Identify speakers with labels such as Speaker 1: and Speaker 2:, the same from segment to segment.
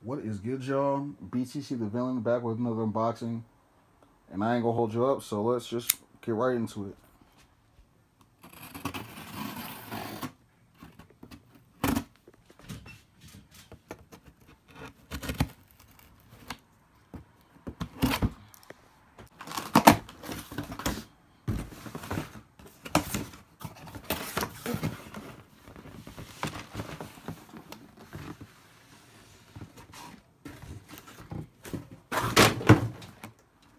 Speaker 1: What is good, y'all? BTC the Villain back with another unboxing. And I ain't gonna hold you up, so let's just get right into it.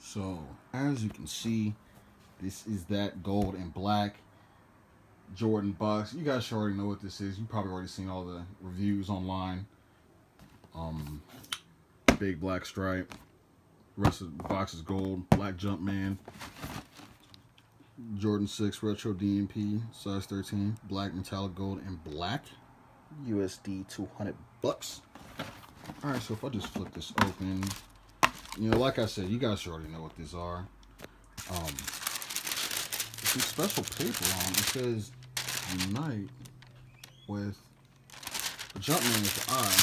Speaker 1: So, as you can see, this is that gold and black Jordan box. You guys should already know what this is. You probably already seen all the reviews online. Big black stripe. The rest of the box is gold. Black Jumpman. Jordan 6 Retro DMP, size 13. Black metallic gold and black. USD $200. Alright, so if I just flip this open, you know, like I said, you guys already know what these are. Some special paper on. It says Unite with the Jumpman with the eye.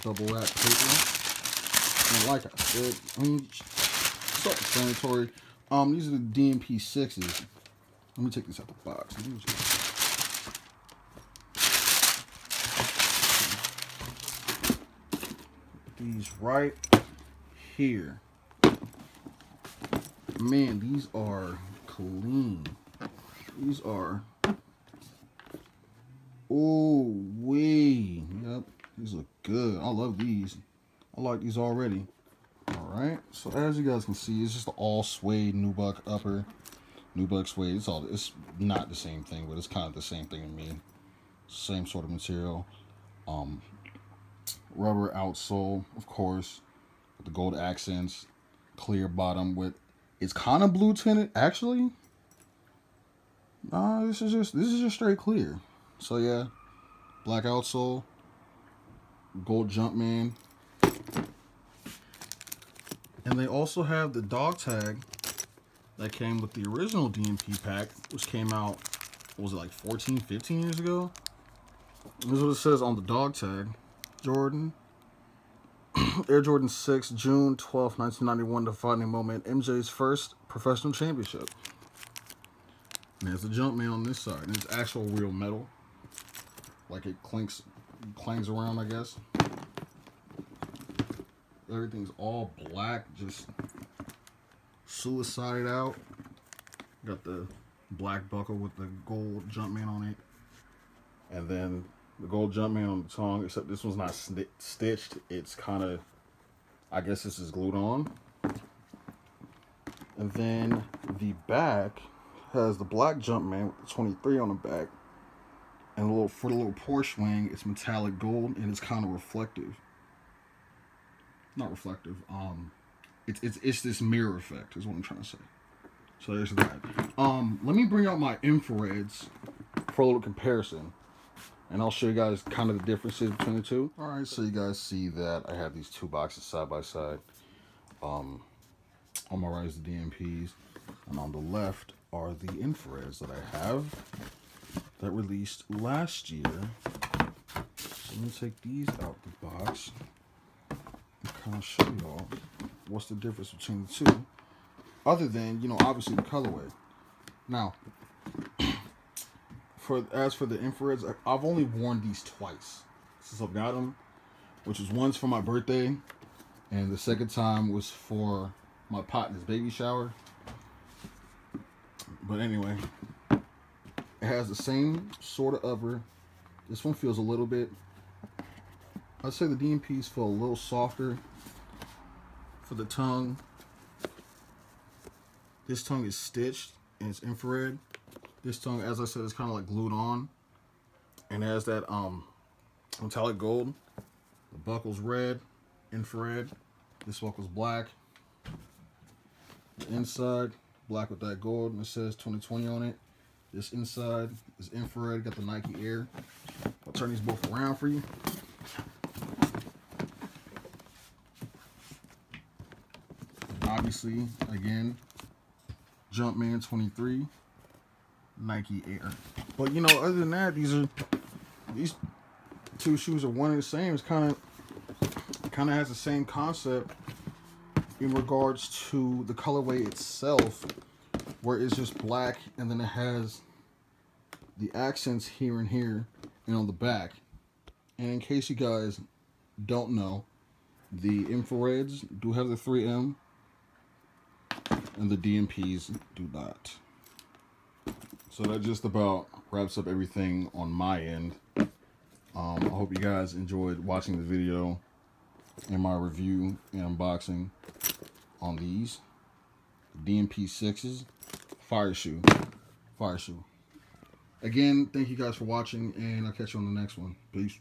Speaker 1: Double wrap paper. And like I said, I mean, self-explanatory. These are the DMP 6s. Let me take this out the box. These right here. Man, these are clean. These are, oh wee. Yep, these look good. I love these. I like these already. Alright, so as you guys can see, it's just the all suede nubuck upper, nubuck suede. It's not the same thing, but it's kind of the same thing to me. Same sort of material. Rubber outsole, of course, with the gold accents. Clear bottom with, it's kind of blue tinted actually. Nah, this is just straight clear. So yeah, black outsole, gold Jumpman. And they also have the dog tag that came with the original DMP pack, which came out, what was it, like 14, 15 years ago? This is what it says on the dog tag. Jordan, Air Jordan 6, June 12, 1991, defining moment, MJ's first professional championship. And there's the Jumpman on this side, and it's actual real metal. Like it clangs around, I guess. Everything's all black, just suicided out. Got the black buckle with the gold Jumpman on it. And then the gold Jumpman on the tongue, except this one's not stitched. It's kind of, I guess this is glued on. And then the back has the black Jumpman with the 23 on the back. And for the little Porsche wing, it's metallic gold and it's kind of reflective. Not reflective. It's this mirror effect is what I'm trying to say. So there's that. Let me bring out my infrareds for a little comparison, and I'll show you guys kind of the differences between the two. All right, so you guys see that I have these two boxes side by side. On my right is the DMPs, and on the left are the infrareds that I have that released last year. So let me take these out the box. Kind of show y'all what's the difference between the two, other than, you know, obviously the colorway. Now, as for the infrareds, I've only worn these twice since I've got them, which was once for my birthday, and the second time was for my partner's baby shower. But anyway, it has the same sort of upper. This one feels a little bit, I'd say the DMPs feel a little softer for the tongue. This tongue is stitched and it's infrared. This tongue, as I said, is kind of like glued on. And it has that metallic gold. The buckle's red, infrared. This buckle's black. The inside, black with that gold, and it says 2020 on it. This inside is infrared, got the Nike Air. I'll turn these both around for you. Obviously, again, Jumpman 23, Nike Air. But you know, other than that, these two shoes are one and the same. It's kind of has the same concept in regards to the colorway itself, where it's just black and then it has the accents here and here and on the back. And in case you guys don't know, the infrareds do have the 3M and the DMPs do not. So that just about wraps up everything on my end. I hope you guys enjoyed watching the video and my review and unboxing on these DMP 6s. Fire shoe. Fire shoe. Again, thank you guys for watching, and I'll catch you on the next one. Peace.